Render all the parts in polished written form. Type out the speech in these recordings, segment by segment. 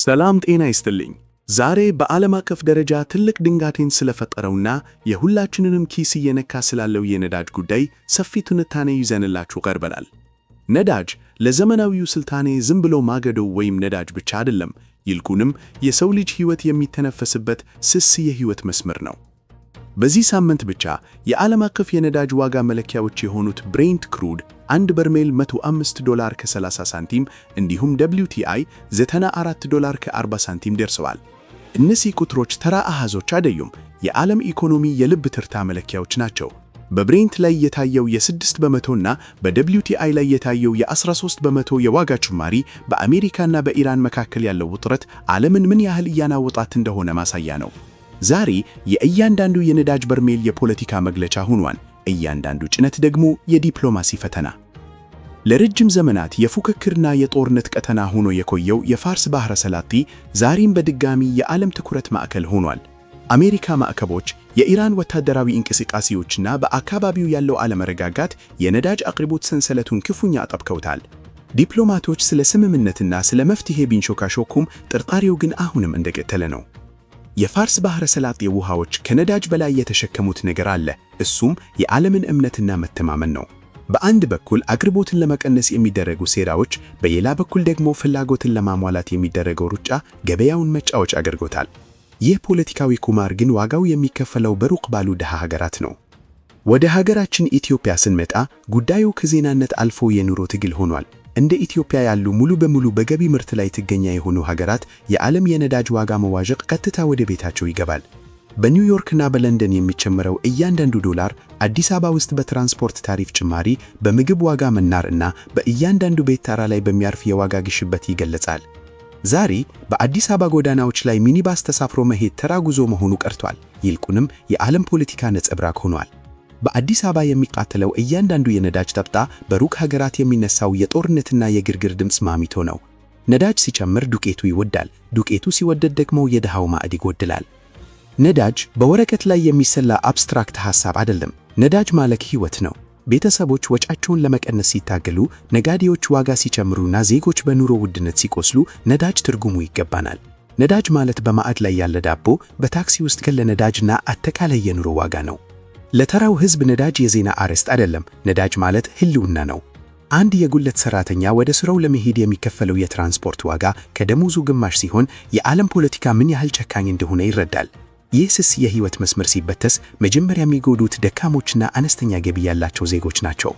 ሰላም ጤና ይስጥልኝ። ዛሬ በዓለም አቀፍ ደረጃ ትልቅ ድንጋቴን ስለፈጠረውና የሁላችንንም ኪስ እየነካ ስላለው የነዳጅ ጉዳይ ሰፊ ትንታኔ ይዘንላችሁ ቀርበናል። ነዳጅ ለዘመናዊው ስልጣኔ ዝም ብሎ ማገዶ ወይም ነዳጅ ብቻ አይደለም፣ ይልቁንም የሰው ልጅ ሕይወት የሚተነፈስበት ስስ የሕይወት መስመር ነው። በዚህ ሳምንት ብቻ የዓለም አቀፍ የነዳጅ ዋጋ መለኪያዎች የሆኑት ብሬንት ክሩድ 1 በርሜል $105 ከ30 ሳንቲም እንዲሁም WTI $94 ከ40 ሳንቲም ደርሰዋል። እነዚህ ቁጥሮች ተራ አሃዞች አይደሉም፣ የዓለም ኢኮኖሚ የልብ ትርታ መለኪያዎች ናቸው። በብሬንት ላይ የታየው የ6 በመቶና በWTI ላይ የታየው የ13 በመቶ የዋጋ ጭማሪ በአሜሪካና በኢራን መካከል ያለው ውጥረት ዓለምን ምን ያህል እያናወጣት እንደሆነ ማሳያ ነው። ዛሬ የእያንዳንዱ የነዳጅ በርሜል የፖለቲካ መግለጫ ሆኗል፣ እያንዳንዱ ጭነት ደግሞ የዲፕሎማሲ ፈተና። ለረጅም ዘመናት የፉክክርና የጦርነት ቀጠና ሆኖ የቆየው የፋርስ ባህረ ሰላጤ ዛሬም በድጋሚ የዓለም ትኩረት ማዕከል ሆኗል። አሜሪካ ማዕቀቦች፣ የኢራን ወታደራዊ እንቅስቃሴዎችና በአካባቢው ያለው አለመረጋጋት የነዳጅ አቅርቦት ሰንሰለቱን ክፉኛ አጠብቀውታል። ዲፕሎማቶች ስለ ስምምነትና ስለ መፍትሄ ቢንሾካሾኩም ጥርጣሬው ግን አሁንም እንደቀጠለ ነው። የፋርስ ባህረ ሰላጤ ውሃዎች ከነዳጅ በላይ የተሸከሙት ነገር አለ፣ እሱም የዓለምን እምነትና መተማመን ነው። በአንድ በኩል አቅርቦትን ለመቀነስ የሚደረጉ ሴራዎች፣ በሌላ በኩል ደግሞ ፍላጎትን ለማሟላት የሚደረገው ሩጫ ገበያውን መጫወቻ አድርጎታል። ይህ ፖለቲካዊ ቁማር ግን ዋጋው የሚከፈለው በሩቅ ባሉ ድሃ ሀገራት ነው። ወደ ሀገራችን ኢትዮጵያ ስንመጣ ጉዳዩ ከዜናነት አልፎ የኑሮ ትግል ሆኗል። እንደ ኢትዮጵያ ያሉ ሙሉ በሙሉ በገቢ ምርት ላይ ጥገኛ የሆኑ ሀገራት የዓለም የነዳጅ ዋጋ መዋዠቅ ቀጥታ ወደ ቤታቸው ይገባል። በኒውዮርክና በለንደን የሚጨመረው እያንዳንዱ ዶላር አዲስ አበባ ውስጥ በትራንስፖርት ታሪፍ ጭማሪ፣ በምግብ ዋጋ መናር እና በእያንዳንዱ ቤት ጣራ ላይ በሚያርፍ የዋጋ ግሽበት ይገለጻል። ዛሬ በአዲስ አበባ ጎዳናዎች ላይ ሚኒባስ ተሳፍሮ መሄድ ተራ ጉዞ መሆኑ ቀርቷል፣ ይልቁንም የዓለም ፖለቲካ ነጸብራቅ ሆኗል። በአዲስ አበባ የሚቃጠለው እያንዳንዱ የነዳጅ ጠብታ በሩቅ ሀገራት የሚነሳው የጦርነትና የግርግር ድምፅ ማሚቶ ነው። ነዳጅ ሲጨምር ዱቄቱ ይወዳል፣ ዱቄቱ ሲወደድ ደግሞ የድሃው ማዕድ ይጎድላል። ነዳጅ በወረቀት ላይ የሚሰላ አብስትራክት ሐሳብ አይደለም። ነዳጅ ማለት ሕይወት ነው። ቤተሰቦች ወጫቸውን ለመቀነስ ሲታገሉ፣ ነጋዴዎች ዋጋ ሲጨምሩና ዜጎች በኑሮ ውድነት ሲቆስሉ ነዳጅ ትርጉሙ ይገባናል። ነዳጅ ማለት በማዕድ ላይ ያለ ዳቦ፣ በታክሲ ውስጥ ያለ ነዳጅና አጠቃላይ የኑሮ ዋጋ ነው። ለተራው ሕዝብ ነዳጅ የዜና አርዕስት አይደለም። ነዳጅ ማለት ህልውና ነው። አንድ የጉልበት ሰራተኛ ወደ ስራው ለመሄድ የሚከፈለው የትራንስፖርት ዋጋ ከደሞዙ ግማሽ ሲሆን የዓለም ፖለቲካ ምን ያህል ጨካኝ እንደሆነ ይረዳል። ይህ ስስ የህይወት መስመር ሲበተስ መጀመሪያ የሚጎዱት ደካሞችና አነስተኛ ገቢ ያላቸው ዜጎች ናቸው።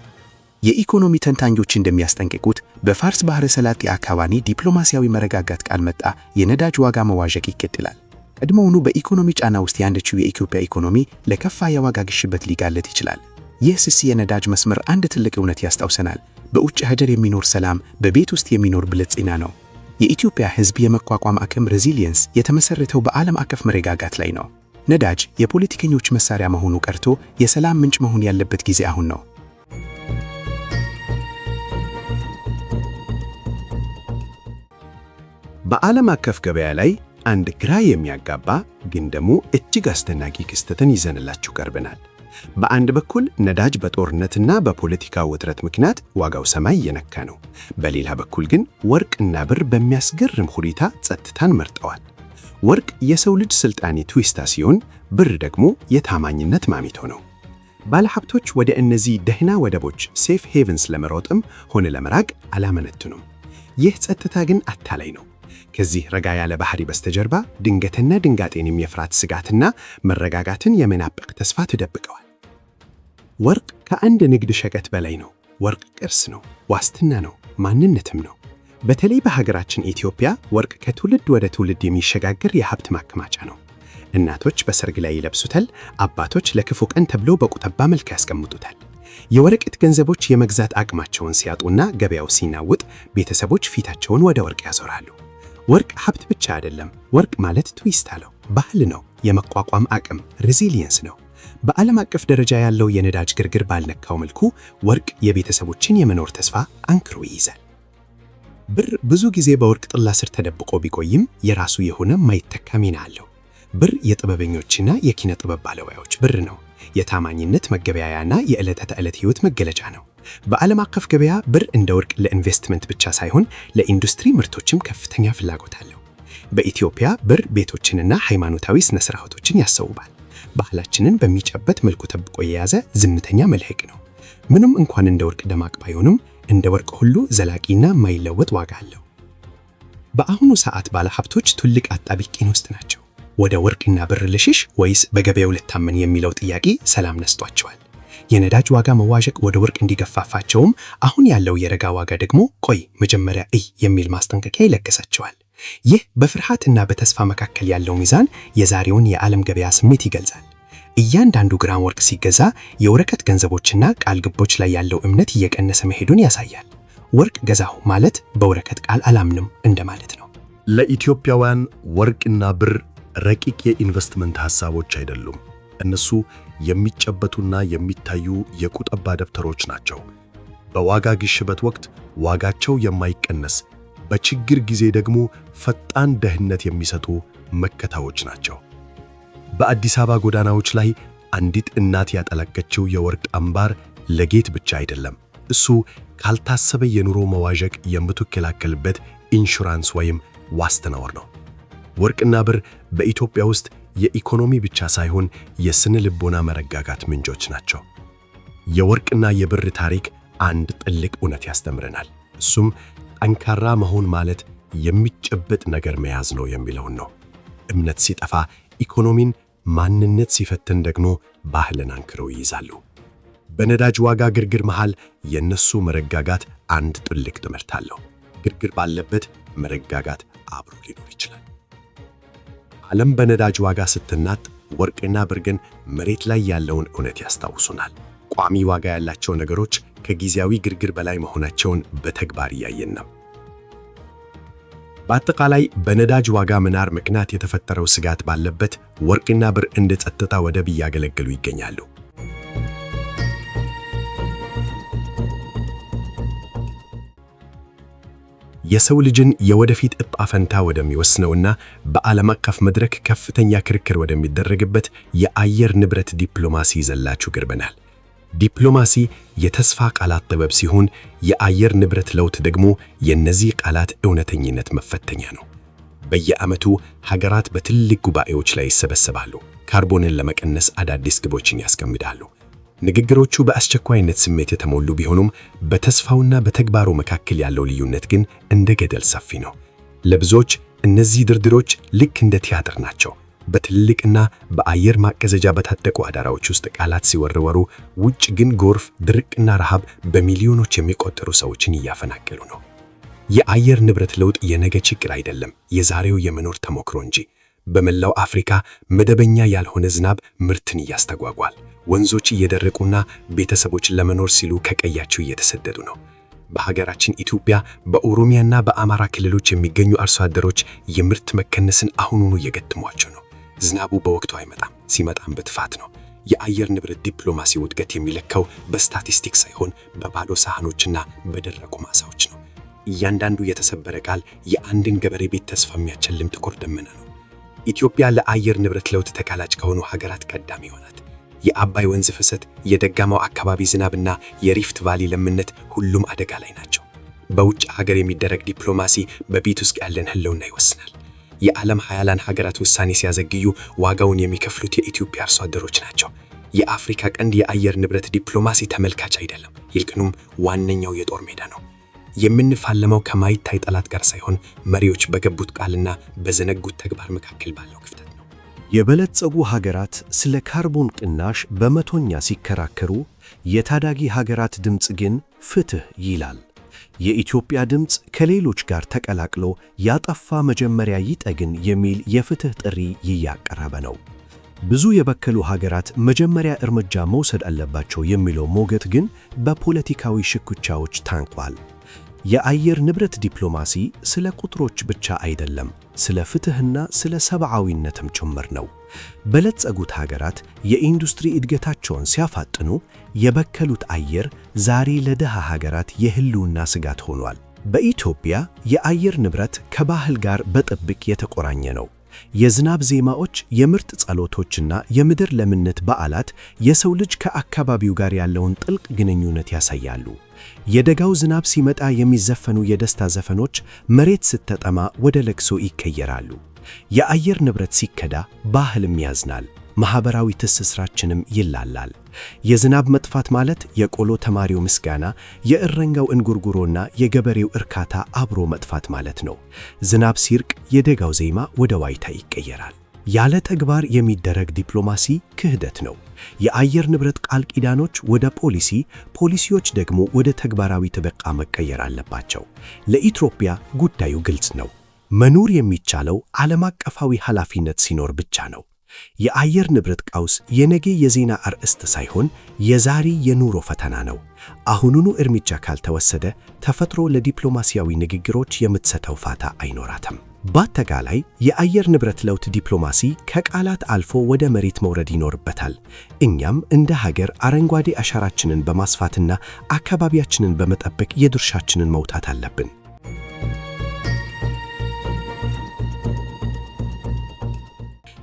የኢኮኖሚ ተንታኞች እንደሚያስጠንቅቁት በፋርስ ባህረ ሰላጤ አካባቢ ዲፕሎማሲያዊ መረጋጋት ካልመጣ የነዳጅ ዋጋ መዋዠቅ ይቀጥላል። ቀድሞውኑ በኢኮኖሚ ጫና ውስጥ ያለችው የኢትዮጵያ ኢኮኖሚ ለከፋ የዋጋ ግሽበት ሊጋለጥ ይችላል። ይህ ስስ የነዳጅ መስመር አንድ ትልቅ እውነት ያስታውሰናል። በውጭ ሀገር የሚኖር ሰላም በቤት ውስጥ የሚኖር ብልጽግና ነው። የኢትዮጵያ ሕዝብ የመቋቋም አቅም ሬዚሊየንስ የተመሰረተው በዓለም አቀፍ መረጋጋት ላይ ነው። ነዳጅ የፖለቲከኞች መሳሪያ መሆኑ ቀርቶ የሰላም ምንጭ መሆን ያለበት ጊዜ አሁን ነው። በዓለም አቀፍ ገበያ ላይ አንድ ግራ የሚያጋባ ግን ደግሞ እጅግ አስደናቂ ክስተትን ይዘንላችሁ ቀርበናል። በአንድ በኩል ነዳጅ በጦርነትና በፖለቲካ ውጥረት ምክንያት ዋጋው ሰማይ እየነካ ነው። በሌላ በኩል ግን ወርቅና ብር በሚያስገርም ሁኔታ ጸጥታን መርጠዋል። ወርቅ የሰው ልጅ ስልጣኔ ትዊስታ ሲሆን፣ ብር ደግሞ የታማኝነት ማሚቶ ነው። ባለሀብቶች ወደ እነዚህ ደህና ወደቦች ሴፍ ሄቨንስ ለመሮጥም ሆነ ለመራቅ አላመነቱንም። ይህ ጸጥታ ግን አታላይ ነው። ከዚህ ረጋ ያለ ባህሪ በስተጀርባ ድንገትና ድንጋጤን የሚያፍራት ስጋትና መረጋጋትን የመናፈቅ ተስፋ ተደብቀዋል። ወርቅ ከአንድ ንግድ ሸቀጥ በላይ ነው። ወርቅ ቅርስ ነው፣ ዋስትና ነው፣ ማንነትም ነው። በተለይ በሀገራችን ኢትዮጵያ ወርቅ ከትውልድ ወደ ትውልድ የሚሸጋገር የሀብት ማከማቻ ነው። እናቶች በሰርግ ላይ ይለብሱታል፣ አባቶች ለክፉ ቀን ተብሎ በቁጠባ መልክ ያስቀምጡታል። የወረቀት ገንዘቦች የመግዛት አቅማቸውን ሲያጡና ገበያው ሲናውጥ ቤተሰቦች ፊታቸውን ወደ ወርቅ ያዞራሉ። ወርቅ ሀብት ብቻ አይደለም። ወርቅ ማለት ትዊስት አለው፣ ባህል ነው፣ የመቋቋም አቅም ሬዚሊየንስ ነው። በዓለም አቀፍ ደረጃ ያለው የነዳጅ ግርግር ባልነካው መልኩ ወርቅ የቤተሰቦችን የመኖር ተስፋ አንክሮ ይይዛል። ብር ብዙ ጊዜ በወርቅ ጥላ ስር ተደብቆ ቢቆይም የራሱ የሆነ ማይተካ ሚና አለው። ብር የጥበበኞችና የኪነ ጥበብ ባለሙያዎች ብር ነው። የታማኝነት መገበያያና የዕለት ተዕለት ሕይወት መገለጫ ነው። በዓለም አቀፍ ገበያ ብር እንደ ወርቅ ለኢንቨስትመንት ብቻ ሳይሆን ለኢንዱስትሪ ምርቶችም ከፍተኛ ፍላጎት አለው። በኢትዮጵያ ብር ቤቶችንና ሃይማኖታዊ ስነ ስርዓቶችን ያሰውባል። ባህላችንን በሚጨበት መልኩ ጠብቆ የያዘ ዝምተኛ መልህቅ ነው። ምንም እንኳን እንደ ወርቅ ደማቅ ባይሆንም እንደ ወርቅ ሁሉ ዘላቂና የማይለወጥ ዋጋ አለው። በአሁኑ ሰዓት ባለሀብቶች ትልቅ አጣብቂኝ ውስጥ ናቸው። ወደ ወርቅና ብር ልሽሽ ወይስ በገበያው ልታመን የሚለው ጥያቄ ሰላም ነስቷቸዋል። የነዳጅ ዋጋ መዋዠቅ ወደ ወርቅ እንዲገፋፋቸውም አሁን ያለው የረጋ ዋጋ ደግሞ ቆይ መጀመሪያ የሚል ማስጠንቀቂያ ይለግሳቸዋል። ይህ በፍርሃትና በተስፋ መካከል ያለው ሚዛን የዛሬውን የዓለም ገበያ ስሜት ይገልጻል። እያንዳንዱ ግራም ወርቅ ሲገዛ የወረቀት ገንዘቦችና ቃል ግቦች ላይ ያለው እምነት እየቀነሰ መሄዱን ያሳያል። ወርቅ ገዛሁ ማለት በወረቀት ቃል አላምንም እንደማለት ነው። ለኢትዮጵያውያን ወርቅና ብር ረቂቅ የኢንቨስትመንት ሐሳቦች አይደሉም። እነሱ የሚጨበጡና የሚታዩ የቁጠባ ደብተሮች ናቸው። በዋጋ ግሽበት ወቅት ዋጋቸው የማይቀነስ፣ በችግር ጊዜ ደግሞ ፈጣን ደህንነት የሚሰጡ መከታዎች ናቸው። በአዲስ አበባ ጎዳናዎች ላይ አንዲት እናት ያጠለቀችው የወርቅ አምባር ለጌጥ ብቻ አይደለም። እሱ ካልታሰበ የኑሮ መዋዠቅ የምትከላከልበት ኢንሹራንስ ወይም ዋስትና ነው። ወርቅና ብር በኢትዮጵያ ውስጥ የኢኮኖሚ ብቻ ሳይሆን የስነ ልቦና መረጋጋት ምንጮች ናቸው። የወርቅና የብር ታሪክ አንድ ጥልቅ እውነት ያስተምረናል። እሱም ጠንካራ መሆን ማለት የሚጨበጥ ነገር መያዝ ነው የሚለውን ነው። እምነት ሲጠፋ ኢኮኖሚን፣ ማንነት ሲፈትን ደግሞ ባህልን አንክረው ይይዛሉ። በነዳጅ ዋጋ ግርግር መሃል የነሱ መረጋጋት አንድ ጥልቅ ትምህርት አለው። ግርግር ባለበት መረጋጋት አብሮ ሊኖር ይችላል። ዓለም በነዳጅ ዋጋ ስትናጥ፣ ወርቅና ብር ግን መሬት ላይ ያለውን እውነት ያስታውሱናል። ቋሚ ዋጋ ያላቸው ነገሮች ከጊዜያዊ ግርግር በላይ መሆናቸውን በተግባር እያየን ነው። በአጠቃላይ በነዳጅ ዋጋ መናር ምክንያት የተፈጠረው ስጋት ባለበት ወርቅና ብር እንደ ጸጥታ ወደብ እያገለገሉ ይገኛሉ። የሰው ልጅን የወደፊት ዕጣ ፈንታ ወደሚወስነውና በዓለም አቀፍ መድረክ ከፍተኛ ክርክር ወደሚደረግበት የአየር ንብረት ዲፕሎማሲ ይዘላችሁ ቀርበናል። ዲፕሎማሲ የተስፋ ቃላት ጥበብ ሲሆን የአየር ንብረት ለውጥ ደግሞ የነዚህ ቃላት እውነተኝነት መፈተኛ ነው። በየዓመቱ ሀገራት በትልቅ ጉባኤዎች ላይ ይሰበሰባሉ። ካርቦንን ለመቀነስ አዳዲስ ግቦችን ያስቀምጣሉ። ንግግሮቹ በአስቸኳይነት ስሜት የተሞሉ ቢሆኑም በተስፋውና በተግባሩ መካከል ያለው ልዩነት ግን እንደ ገደል ሰፊ ነው። ለብዙዎች እነዚህ ድርድሮች ልክ እንደ ቲያትር ናቸው። በትልቅና በአየር ማቀዘጃ በታጠቁ አዳራዎች ውስጥ ቃላት ሲወረወሩ፣ ውጭ ግን ጎርፍ፣ ድርቅና ረሃብ በሚሊዮኖች የሚቆጠሩ ሰዎችን እያፈናቀሉ ነው። የአየር ንብረት ለውጥ የነገ ችግር አይደለም፣ የዛሬው የመኖር ተሞክሮ እንጂ። በመላው አፍሪካ መደበኛ ያልሆነ ዝናብ ምርትን እያስተጓጓል። ወንዞች እየደረቁና ቤተሰቦች ለመኖር ሲሉ ከቀያቸው እየተሰደዱ ነው። በሀገራችን ኢትዮጵያ በኦሮሚያና በአማራ ክልሎች የሚገኙ አርሶ አደሮች የምርት መቀነስን አሁኑኑ እየገጠሟቸው ነው። ዝናቡ በወቅቱ አይመጣም፣ ሲመጣም በጥፋት ነው። የአየር ንብረት ዲፕሎማሲ ውድቀት የሚለካው በስታቲስቲክስ ሳይሆን በባዶ ሳህኖችና በደረቁ ማሳዎች ነው። እያንዳንዱ የተሰበረ ቃል የአንድን ገበሬ ቤት ተስፋ የሚያጨልም ጥቁር ደመና ነው። ኢትዮጵያ ለአየር ንብረት ለውጥ ተጋላጭ ከሆኑ ሀገራት ቀዳሚ ሆናት። የአባይ ወንዝ ፍሰት፣ የደጋማው አካባቢ ዝናብና የሪፍት ቫሊ ለምነት ሁሉም አደጋ ላይ ናቸው። በውጭ ሀገር የሚደረግ ዲፕሎማሲ በቤት ውስጥ ያለን ህልውና ይወስናል። የዓለም ሀያላን ሀገራት ውሳኔ ሲያዘግዩ ዋጋውን የሚከፍሉት የኢትዮጵያ አርሶ አደሮች ናቸው። የአፍሪካ ቀንድ የአየር ንብረት ዲፕሎማሲ ተመልካች አይደለም፣ ይልቁንም ዋነኛው የጦር ሜዳ ነው። የምንፋለመው ከማይታይ ጠላት ጋር ሳይሆን መሪዎች በገቡት ቃልና በዘነጉት ተግባር መካከል ባለው ክፍተት ነው። የበለጸጉ ሀገራት ስለ ካርቦን ቅናሽ በመቶኛ ሲከራከሩ፣ የታዳጊ ሀገራት ድምፅ ግን ፍትህ ይላል። የኢትዮጵያ ድምፅ ከሌሎች ጋር ተቀላቅሎ ያጠፋ መጀመሪያ ይጠግን የሚል የፍትህ ጥሪ እያቀረበ ነው። ብዙ የበከሉ ሀገራት መጀመሪያ እርምጃ መውሰድ አለባቸው የሚለው ሞገት ግን በፖለቲካዊ ሽኩቻዎች ታንቋል። የአየር ንብረት ዲፕሎማሲ ስለ ቁጥሮች ብቻ አይደለም፣ ስለ ፍትህና ስለ ሰብአዊነትም ጭምር ነው። በለጸጉት ሀገራት የኢንዱስትሪ እድገታቸውን ሲያፋጥኑ፣ የበከሉት አየር ዛሬ ለደሃ ሀገራት የህልውና ስጋት ሆኗል። በኢትዮጵያ የአየር ንብረት ከባህል ጋር በጥብቅ የተቆራኘ ነው። የዝናብ ዜማዎች፣ የምርት ጸሎቶችና የምድር ለምነት በዓላት የሰው ልጅ ከአካባቢው ጋር ያለውን ጥልቅ ግንኙነት ያሳያሉ። የደጋው ዝናብ ሲመጣ የሚዘፈኑ የደስታ ዘፈኖች መሬት ስትጠማ ወደ ለቅሶ ይቀየራሉ። የአየር ንብረት ሲከዳ ባህልም ያዝናል፣ ማህበራዊ ትስስራችንም ይላላል። የዝናብ መጥፋት ማለት የቆሎ ተማሪው ምስጋና፣ የእረኛው እንጉርጉሮና የገበሬው እርካታ አብሮ መጥፋት ማለት ነው። ዝናብ ሲርቅ የደጋው ዜማ ወደ ዋይታ ይቀየራል። ያለ ተግባር የሚደረግ ዲፕሎማሲ ክህደት ነው። የአየር ንብረት ቃል ኪዳኖች ወደ ፖሊሲ፣ ፖሊሲዎች ደግሞ ወደ ተግባራዊ ጥበቃ መቀየር አለባቸው። ለኢትዮጵያ ጉዳዩ ግልጽ ነው። መኖር የሚቻለው ዓለም አቀፋዊ ኃላፊነት ሲኖር ብቻ ነው። የአየር ንብረት ቀውስ የነገ የዜና አርዕስት ሳይሆን የዛሬ የኑሮ ፈተና ነው። አሁኑኑ እርምጃ ካልተወሰደ ተፈጥሮ ለዲፕሎማሲያዊ ንግግሮች የምትሰጠው ፋታ አይኖራትም። በአጠቃላይ የአየር ንብረት ለውጥ ዲፕሎማሲ ከቃላት አልፎ ወደ መሬት መውረድ ይኖርበታል። እኛም እንደ ሀገር አረንጓዴ አሻራችንን በማስፋትና አካባቢያችንን በመጠበቅ የድርሻችንን መውጣት አለብን።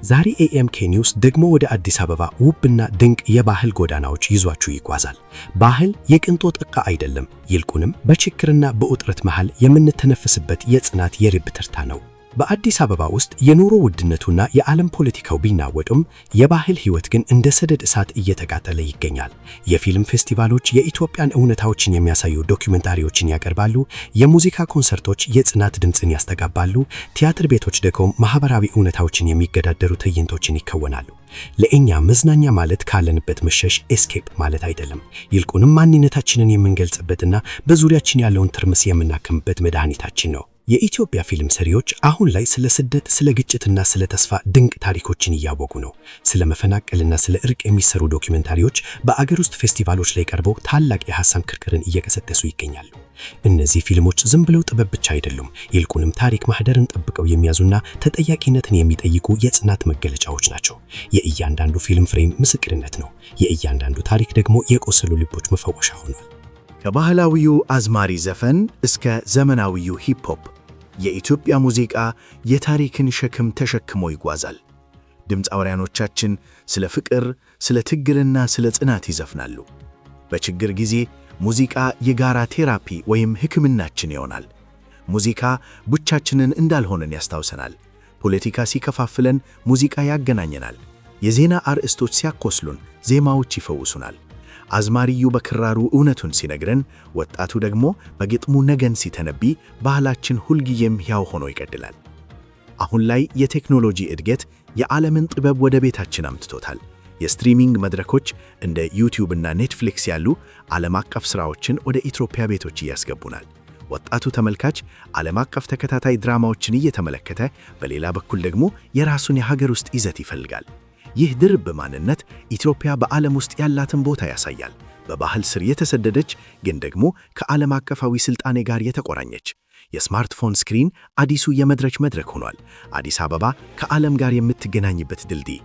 ዛሬ ኤኤምኬ ኒውስ ደግሞ ወደ አዲስ አበባ ውብና ድንቅ የባህል ጎዳናዎች ይዟችሁ ይጓዛል። ባህል የቅንጦት ዕቃ አይደለም፣ ይልቁንም በችግርና በውጥረት መሃል የምንተነፍስበት የጽናት የልብ ትርታ ነው። በአዲስ አበባ ውስጥ የኑሮ ውድነቱና የዓለም ፖለቲካው ቢናወጡም የባህል ሕይወት ግን እንደ ሰደድ እሳት እየተቃጠለ ይገኛል። የፊልም ፌስቲቫሎች የኢትዮጵያን እውነታዎችን የሚያሳዩ ዶኩሜንታሪዎችን ያቀርባሉ። የሙዚቃ ኮንሰርቶች የጽናት ድምፅን ያስተጋባሉ። ቲያትር ቤቶች ደግሞ ማህበራዊ እውነታዎችን የሚገዳደሩ ትዕይንቶችን ይከወናሉ። ለእኛ መዝናኛ ማለት ካለንበት መሸሽ ኤስኬፕ ማለት አይደለም፣ ይልቁንም ማንነታችንን የምንገልጽበትና በዙሪያችን ያለውን ትርምስ የምናክምበት መድኃኒታችን ነው። የኢትዮጵያ ፊልም ሰሪዎች አሁን ላይ ስለ ስደት፣ ስለ ግጭትና ስለ ተስፋ ድንቅ ታሪኮችን እያወጉ ነው። ስለ መፈናቀልና ስለ እርቅ የሚሰሩ ዶኩሜንታሪዎች በአገር ውስጥ ፌስቲቫሎች ላይ ቀርበው ታላቅ የሐሳብ ክርክርን እየቀሰቀሱ ይገኛሉ። እነዚህ ፊልሞች ዝም ብለው ጥበብ ብቻ አይደሉም፣ ይልቁንም ታሪክ ማህደርን ጠብቀው የሚያዙና ተጠያቂነትን የሚጠይቁ የጽናት መገለጫዎች ናቸው። የእያንዳንዱ ፊልም ፍሬም ምስክርነት ነው። የእያንዳንዱ ታሪክ ደግሞ የቆሰሉ ልቦች መፈወሻ ሆኗል። ከባህላዊው አዝማሪ ዘፈን እስከ ዘመናዊው ሂፕሆፕ የኢትዮጵያ ሙዚቃ የታሪክን ሸክም ተሸክሞ ይጓዛል። ድምፃውያኖቻችን ስለ ፍቅር፣ ስለ ትግልና ስለ ጽናት ይዘፍናሉ። በችግር ጊዜ ሙዚቃ የጋራ ቴራፒ ወይም ሕክምናችን ይሆናል። ሙዚቃ ብቻችንን እንዳልሆነን ያስታውሰናል። ፖለቲካ ሲከፋፍለን ሙዚቃ ያገናኘናል። የዜና አርዕስቶች ሲያኮስሉን ዜማዎች ይፈውሱናል። አዝማሪው በክራሩ እውነቱን ሲነግረን፣ ወጣቱ ደግሞ በግጥሙ ነገን ሲተነብይ ባህላችን ሁልጊዜም ሕያው ሆኖ ይቀጥላል። አሁን ላይ የቴክኖሎጂ እድገት የዓለምን ጥበብ ወደ ቤታችን አምጥቶታል። የስትሪሚንግ መድረኮች እንደ ዩቲዩብ እና ኔትፍሊክስ ያሉ ዓለም አቀፍ ሥራዎችን ወደ ኢትዮጵያ ቤቶች እያስገቡናል። ወጣቱ ተመልካች ዓለም አቀፍ ተከታታይ ድራማዎችን እየተመለከተ፣ በሌላ በኩል ደግሞ የራሱን የሀገር ውስጥ ይዘት ይፈልጋል። ይህ ድርብ ማንነት ኢትዮጵያ በዓለም ውስጥ ያላትን ቦታ ያሳያል። በባህል ስር የተሰደደች ግን ደግሞ ከዓለም አቀፋዊ ስልጣኔ ጋር የተቆራኘች። የስማርትፎን ስክሪን አዲሱ የመድረክ መድረክ ሆኗል። አዲስ አበባ ከዓለም ጋር የምትገናኝበት ድልድይ።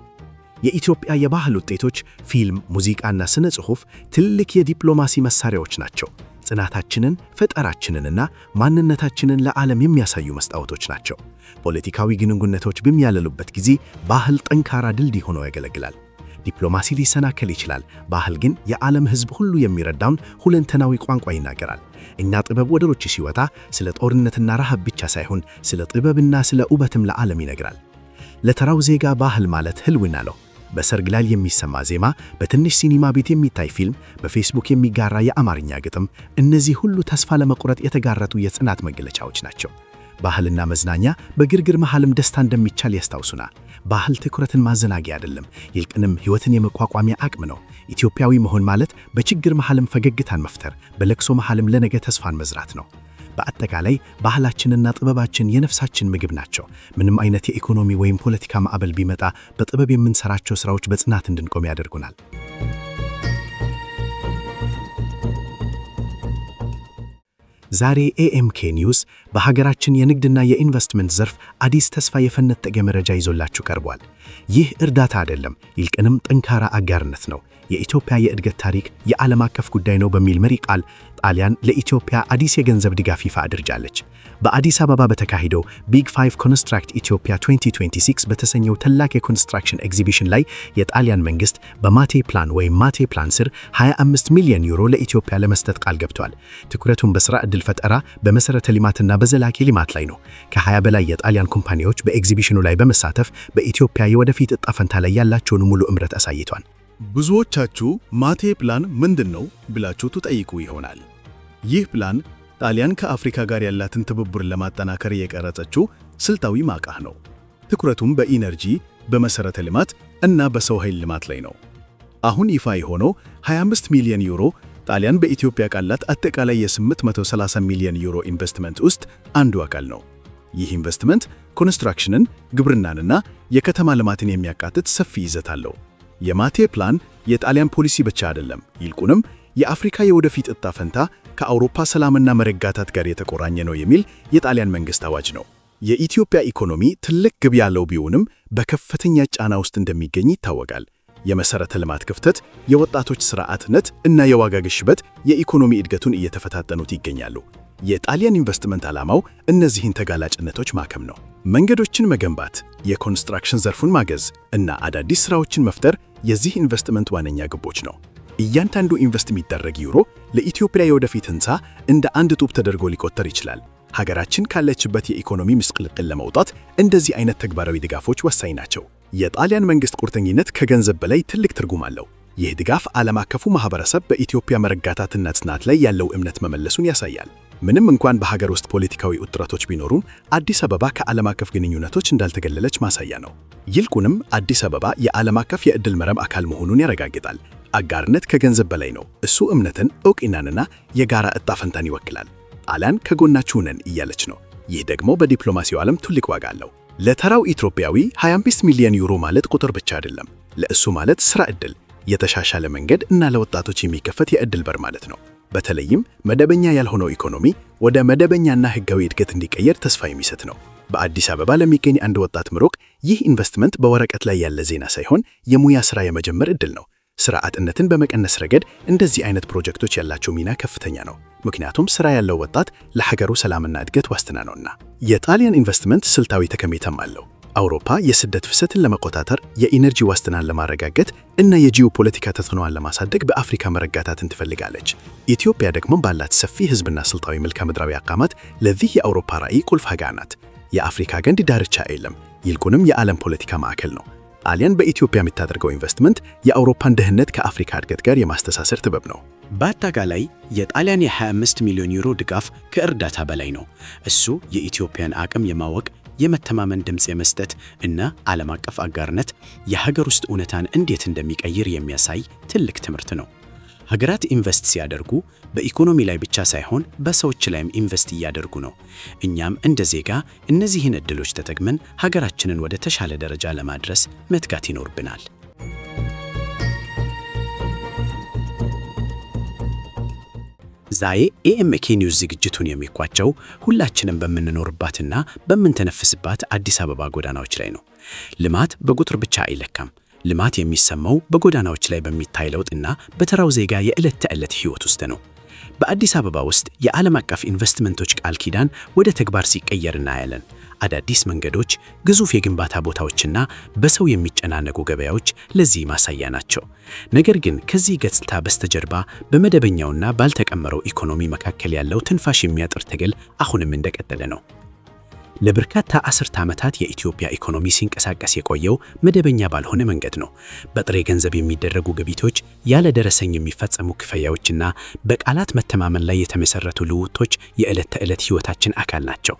የኢትዮጵያ የባህል ውጤቶች ፊልም፣ ሙዚቃና ስነ ጽሑፍ ትልቅ የዲፕሎማሲ መሳሪያዎች ናቸው። ጽናታችንን፣ ፈጠራችንንና ማንነታችንን ለዓለም የሚያሳዩ መስታወቶች ናቸው። ፖለቲካዊ ግንኙነቶች በሚያለሉበት ጊዜ ባህል ጠንካራ ድልድይ ሆኖ ያገለግላል። ዲፕሎማሲ ሊሰናከል ይችላል፣ ባህል ግን የዓለም ሕዝብ ሁሉ የሚረዳውን ሁለንተናዊ ቋንቋ ይናገራል። እኛ ጥበብ ወደ ውጭ ሲወጣ ስለ ጦርነትና ረሃብ ብቻ ሳይሆን ስለ ጥበብና ስለ ውበትም ለዓለም ይነግራል። ለተራው ዜጋ ባህል ማለት ህልውና ነው። በሰርግ ላይ የሚሰማ ዜማ፣ በትንሽ ሲኒማ ቤት የሚታይ ፊልም፣ በፌስቡክ የሚጋራ የአማርኛ ግጥም፣ እነዚህ ሁሉ ተስፋ ለመቁረጥ የተጋረጡ የጽናት መገለጫዎች ናቸው። ባህልና መዝናኛ በግርግር መሃልም ደስታ እንደሚቻል ያስታውሱናል። ባህል ትኩረትን ማዘናጊያ አይደለም፣ ይልቁንም ሕይወትን የመቋቋሚያ አቅም ነው። ኢትዮጵያዊ መሆን ማለት በችግር መሃልም ፈገግታን መፍጠር፣ በለቅሶ መሃልም ለነገ ተስፋን መዝራት ነው። በአጠቃላይ ባህላችንና ጥበባችን የነፍሳችን ምግብ ናቸው። ምንም አይነት የኢኮኖሚ ወይም ፖለቲካ ማዕበል ቢመጣ በጥበብ የምንሰራቸው ሥራዎች በጽናት እንድንቆም ያደርጉናል። ዛሬ ኤኤምኬ ኒውስ በሀገራችን የንግድና የኢንቨስትመንት ዘርፍ አዲስ ተስፋ የፈነጠቀ መረጃ ይዞላችሁ ቀርቧል። ይህ እርዳታ አይደለም፣ ይልቁንም ጠንካራ አጋርነት ነው። የኢትዮጵያ የእድገት ታሪክ የዓለም አቀፍ ጉዳይ ነው በሚል መሪ ቃል ጣሊያን ለኢትዮጵያ አዲስ የገንዘብ ድጋፍ ይፋ አድርጋለች። በአዲስ አበባ በተካሄደው ቢግ 5 ኮንስትራክት ኢትዮጵያ 2026 በተሰኘው ታላቅ የኮንስትራክሽን ኤግዚቢሽን ላይ የጣሊያን መንግስት በማቴ ፕላን ወይም ማቴ ፕላን ስር 25 ሚሊዮን ዩሮ ለኢትዮጵያ ለመስጠት ቃል ገብቷል። ትኩረቱን በስራ ዕድል ፈጠራ፣ በመሰረተ ልማትና በዘላቂ ልማት ላይ ነው። ከ20 በላይ የጣሊያን ኩምፓኒዎች በኤግዚቢሽኑ ላይ በመሳተፍ በኢትዮጵያ የወደፊት ዕጣ ፈንታ ላይ ያላቸውን ሙሉ እምረት አሳይቷል። ብዙዎቻችሁ ማቴ ፕላን ምንድነው ብላችሁ ትጠይቁ ይሆናል። ይህ ፕላን ጣሊያን ከአፍሪካ ጋር ያላትን ትብብር ለማጠናከር የቀረጸችው ስልታዊ ማዕቀፍ ነው። ትኩረቱም በኢነርጂ፣ በመሰረተ ልማት እና በሰው ኃይል ልማት ላይ ነው። አሁን ይፋ የሆነው 25 ሚሊዮን ዩሮ ጣሊያን በኢትዮጵያ ካላት አጠቃላይ የ830 ሚሊዮን ዩሮ ኢንቨስትመንት ውስጥ አንዱ አካል ነው። ይህ ኢንቨስትመንት ኮንስትራክሽንን፣ ግብርናንና የከተማ ልማትን የሚያካትት ሰፊ ይዘት አለው። የማቴ ፕላን የጣሊያን ፖሊሲ ብቻ አይደለም፣ ይልቁንም የአፍሪካ የወደፊት ዕጣ ፈንታ ከአውሮፓ ሰላምና መረጋጋት ጋር የተቆራኘ ነው የሚል የጣሊያን መንግስት አዋጅ ነው። የኢትዮጵያ ኢኮኖሚ ትልቅ ግብ ያለው ቢሆንም በከፍተኛ ጫና ውስጥ እንደሚገኝ ይታወቃል። የመሰረተ ልማት ክፍተት፣ የወጣቶች ሥራ አጥነት እና የዋጋ ግሽበት የኢኮኖሚ እድገቱን እየተፈታተኑት ይገኛሉ። የጣሊያን ኢንቨስትመንት ዓላማው እነዚህን ተጋላጭነቶች ማከም ነው። መንገዶችን መገንባት፣ የኮንስትራክሽን ዘርፉን ማገዝ እና አዳዲስ ሥራዎችን መፍጠር የዚህ ኢንቨስትመንት ዋነኛ ግቦች ነው። እያንዳንዱ ኢንቨስት የሚደረግ ዩሮ ለኢትዮጵያ የወደፊት ሕንፃ እንደ አንድ ጡብ ተደርጎ ሊቆጠር ይችላል። ሀገራችን ካለችበት የኢኮኖሚ ምስቅልቅል ለመውጣት እንደዚህ አይነት ተግባራዊ ድጋፎች ወሳኝ ናቸው። የጣሊያን መንግስት ቁርጠኝነት ከገንዘብ በላይ ትልቅ ትርጉም አለው። ይህ ድጋፍ ዓለም አቀፉ ማህበረሰብ በኢትዮጵያ መረጋጋትና ጽናት ላይ ያለው እምነት መመለሱን ያሳያል። ምንም እንኳን በሀገር ውስጥ ፖለቲካዊ ውጥረቶች ቢኖሩም አዲስ አበባ ከዓለም አቀፍ ግንኙነቶች እንዳልተገለለች ማሳያ ነው። ይልቁንም አዲስ አበባ የዓለም አቀፍ የዕድል መረብ አካል መሆኑን ያረጋግጣል። አጋርነት ከገንዘብ በላይ ነው። እሱ እምነትን፣ ዕውቅናንና የጋራ ዕጣ ፈንታን ይወክላል። ጣሊያን ከጎናችሁ ነን እያለች ነው። ይህ ደግሞ በዲፕሎማሲው ዓለም ትልቅ ዋጋ አለው። ለተራው ኢትዮጵያዊ 25 ሚሊዮን ዩሮ ማለት ቁጥር ብቻ አይደለም። ለእሱ ማለት ሥራ ዕድል፣ የተሻሻለ መንገድ እና ለወጣቶች የሚከፈት የዕድል በር ማለት ነው። በተለይም መደበኛ ያልሆነው ኢኮኖሚ ወደ መደበኛና ሕጋዊ እድገት እንዲቀየር ተስፋ የሚሰጥ ነው። በአዲስ አበባ ለሚገኝ አንድ ወጣት ምሩቅ ይህ ኢንቨስትመንት በወረቀት ላይ ያለ ዜና ሳይሆን የሙያ ሥራ የመጀመር ዕድል ነው። ሥራ አጥነትን በመቀነስ ረገድ እንደዚህ አይነት ፕሮጀክቶች ያላቸው ሚና ከፍተኛ ነው። ምክንያቱም ሥራ ያለው ወጣት ለሀገሩ ሰላምና እድገት ዋስትና ነውና። የጣሊያን ኢንቨስትመንት ስልታዊ ጠቀሜታም አለው። አውሮፓ የስደት ፍሰትን ለመቆጣጠር፣ የኢነርጂ ዋስትናን ለማረጋገጥ እና የጂኦፖለቲካ ተጽዕኖዋን ለማሳደግ በአፍሪካ መረጋጋትን ትፈልጋለች። ኢትዮጵያ ደግሞ ባላት ሰፊ ሕዝብና ስልታዊ መልክዓ ምድራዊ አቀማመጥ ለዚህ የአውሮፓ ራዕይ ቁልፍ ሀገር ናት። የአፍሪካ ቀንድ ዳርቻ የለም፣ ይልቁንም የዓለም ፖለቲካ ማዕከል ነው። ጣሊያን በኢትዮጵያ የምታደርገው ኢንቨስትመንት የአውሮፓን ደህንነት ከአፍሪካ እድገት ጋር የማስተሳሰር ጥበብ ነው። በአጠቃላይ የጣሊያን የ25 ሚሊዮን ዩሮ ድጋፍ ከእርዳታ በላይ ነው። እሱ የኢትዮጵያን አቅም የማወቅ የመተማመን ድምፅ የመስጠት እና ዓለም አቀፍ አጋርነት የሀገር ውስጥ እውነታን እንዴት እንደሚቀይር የሚያሳይ ትልቅ ትምህርት ነው። ሀገራት ኢንቨስት ሲያደርጉ በኢኮኖሚ ላይ ብቻ ሳይሆን በሰዎች ላይም ኢንቨስት እያደርጉ ነው። እኛም እንደ ዜጋ እነዚህን ዕድሎች ተጠቅመን ሀገራችንን ወደ ተሻለ ደረጃ ለማድረስ መትጋት ይኖርብናል። ዛሬ ኤኤምኬ ኒውስ ዝግጅቱን የሚቋጨው ሁላችንም በምንኖርባትና በምንተነፍስባት አዲስ አበባ ጎዳናዎች ላይ ነው። ልማት በቁጥር ብቻ አይለካም። ልማት የሚሰማው በጎዳናዎች ላይ በሚታይ ለውጥና በተራው ዜጋ የዕለት ተዕለት ሕይወት ውስጥ ነው። በአዲስ አበባ ውስጥ የዓለም አቀፍ ኢንቨስትመንቶች ቃል ኪዳን ወደ ተግባር ሲቀየር እናያለን። አዳዲስ መንገዶች፣ ግዙፍ የግንባታ ቦታዎችና በሰው የሚጨናነቁ ገበያዎች ለዚህ ማሳያ ናቸው። ነገር ግን ከዚህ ገጽታ በስተጀርባ በመደበኛውና ባልተቀመረው ኢኮኖሚ መካከል ያለው ትንፋሽ የሚያጥር ትግል አሁንም እንደቀጠለ ነው። ለበርካታ አስርተ ዓመታት የኢትዮጵያ ኢኮኖሚ ሲንቀሳቀስ የቆየው መደበኛ ባልሆነ መንገድ ነው። በጥሬ ገንዘብ የሚደረጉ ግብይቶች፣ ያለ ደረሰኝ የሚፈጸሙ ክፍያዎችና በቃላት መተማመን ላይ የተመሰረቱ ልውጦች የዕለት ተዕለት ሕይወታችን አካል ናቸው።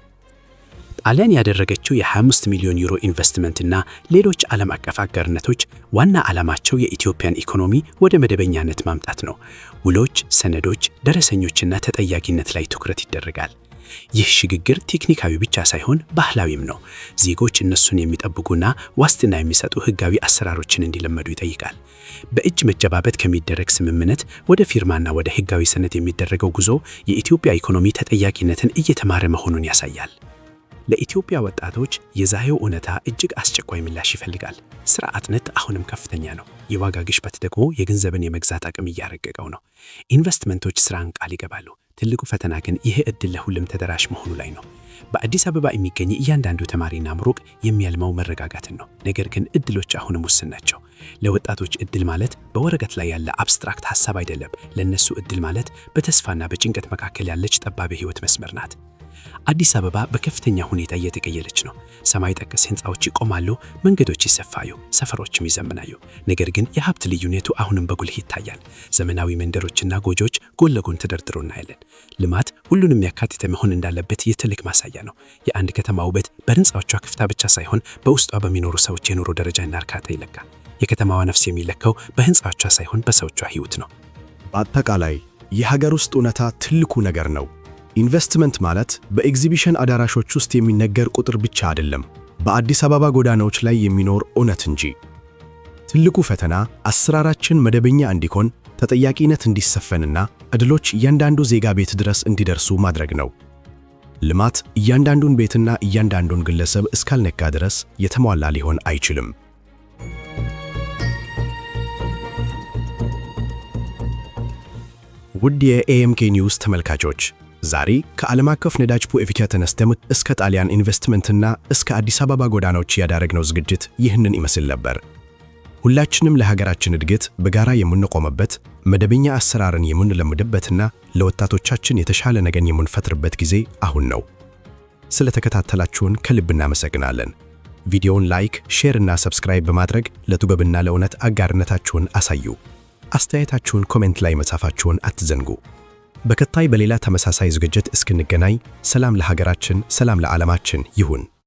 ጣሊያን ያደረገችው የ25 ሚሊዮን ዩሮ ኢንቨስትመንትና ሌሎች ዓለም አቀፍ አጋርነቶች ዋና ዓላማቸው የኢትዮጵያን ኢኮኖሚ ወደ መደበኛነት ማምጣት ነው። ውሎች፣ ሰነዶች፣ ደረሰኞችና ተጠያቂነት ላይ ትኩረት ይደረጋል። ይህ ሽግግር ቴክኒካዊ ብቻ ሳይሆን ባህላዊም ነው። ዜጎች እነሱን የሚጠብቁና ዋስትና የሚሰጡ ሕጋዊ አሰራሮችን እንዲለመዱ ይጠይቃል። በእጅ መጨባበጥ ከሚደረግ ስምምነት ወደ ፊርማና ወደ ሕጋዊ ሰነድ የሚደረገው ጉዞ የኢትዮጵያ ኢኮኖሚ ተጠያቂነትን እየተማረ መሆኑን ያሳያል። ለኢትዮጵያ ወጣቶች የዛሬው እውነታ እጅግ አስቸኳይ ምላሽ ይፈልጋል። ሥራ አጥነት አሁንም ከፍተኛ ነው። የዋጋ ግሽበት ደግሞ የገንዘብን የመግዛት አቅም እያረቀቀው ነው። ኢንቨስትመንቶች ሥራን ቃል ይገባሉ። ትልቁ ፈተና ግን ይህ ዕድል ለሁሉም ተደራሽ መሆኑ ላይ ነው። በአዲስ አበባ የሚገኝ እያንዳንዱ ተማሪና ምሩቅ የሚያልመው መረጋጋትን ነው። ነገር ግን እድሎች አሁንም ውስን ናቸው። ለወጣቶች እድል ማለት በወረቀት ላይ ያለ አብስትራክት ሐሳብ አይደለም። ለነሱ እድል ማለት በተስፋና በጭንቀት መካከል ያለች ጠባብ የህይወት መስመር ናት። አዲስ አበባ በከፍተኛ ሁኔታ እየተቀየረች ነው። ሰማይ ጠቀስ ህንፃዎች ይቆማሉ፣ መንገዶች ይሰፋሉ፣ ሰፈሮችም ይዘምናሉ። ነገር ግን የሀብት ልዩነቱ አሁንም በጉልህ ይታያል። ዘመናዊ መንደሮችና ጎጆች ጎን ለጎን ተደርድረው እናያለን። ልማት ሁሉንም ያካተተ መሆን እንዳለበት የትልቅ ማሳያ ነው። የአንድ ከተማ ውበት በህንፃዎቿ ከፍታ ብቻ ሳይሆን በውስጧ በሚኖሩ ሰዎች የኑሮ ደረጃና እርካታ ይለካል። የከተማዋ ነፍስ የሚለካው በህንፃዎቿ ሳይሆን በሰዎቿ ህይወት ነው። በአጠቃላይ የሀገር ውስጥ እውነታ ትልቁ ነገር ነው። ኢንቨስትመንት ማለት በኤግዚቢሽን አዳራሾች ውስጥ የሚነገር ቁጥር ብቻ አይደለም፣ በአዲስ አበባ ጎዳናዎች ላይ የሚኖር እውነት እንጂ። ትልቁ ፈተና አሰራራችን መደበኛ እንዲሆን፣ ተጠያቂነት እንዲሰፈንና ዕድሎች እያንዳንዱ ዜጋ ቤት ድረስ እንዲደርሱ ማድረግ ነው። ልማት እያንዳንዱን ቤትና እያንዳንዱን ግለሰብ እስካልነካ ድረስ የተሟላ ሊሆን አይችልም። ውድ የኤኤምኬ ኒውስ ተመልካቾች፣ ዛሬ ከዓለም አቀፍ ነዳጅ ፖለቲካ ተነስተን እስከ ጣሊያን ኢንቨስትመንትና እስከ አዲስ አበባ ጎዳናዎች ያደረግነው ዝግጅት ይህንን ይመስል ነበር። ሁላችንም ለሀገራችን እድገት በጋራ የምንቆምበት፣ መደበኛ አሰራርን የምንለምድበትና ለወጣቶቻችን የተሻለ ነገን የምንፈጥርበት ጊዜ አሁን ነው። ስለተከታተላችሁን ከልብ እናመሰግናለን። ቪዲዮውን ላይክ፣ ሼር እና ሰብስክራይብ በማድረግ ለጥበብና ለእውነት አጋርነታችሁን አሳዩ። አስተያየታችሁን ኮሜንት ላይ መጻፋችሁን አትዘንጉ። በቀጣይ በሌላ ተመሳሳይ ዝግጅት እስክንገናኝ ሰላም ለሀገራችን፣ ሰላም ለዓለማችን ይሁን።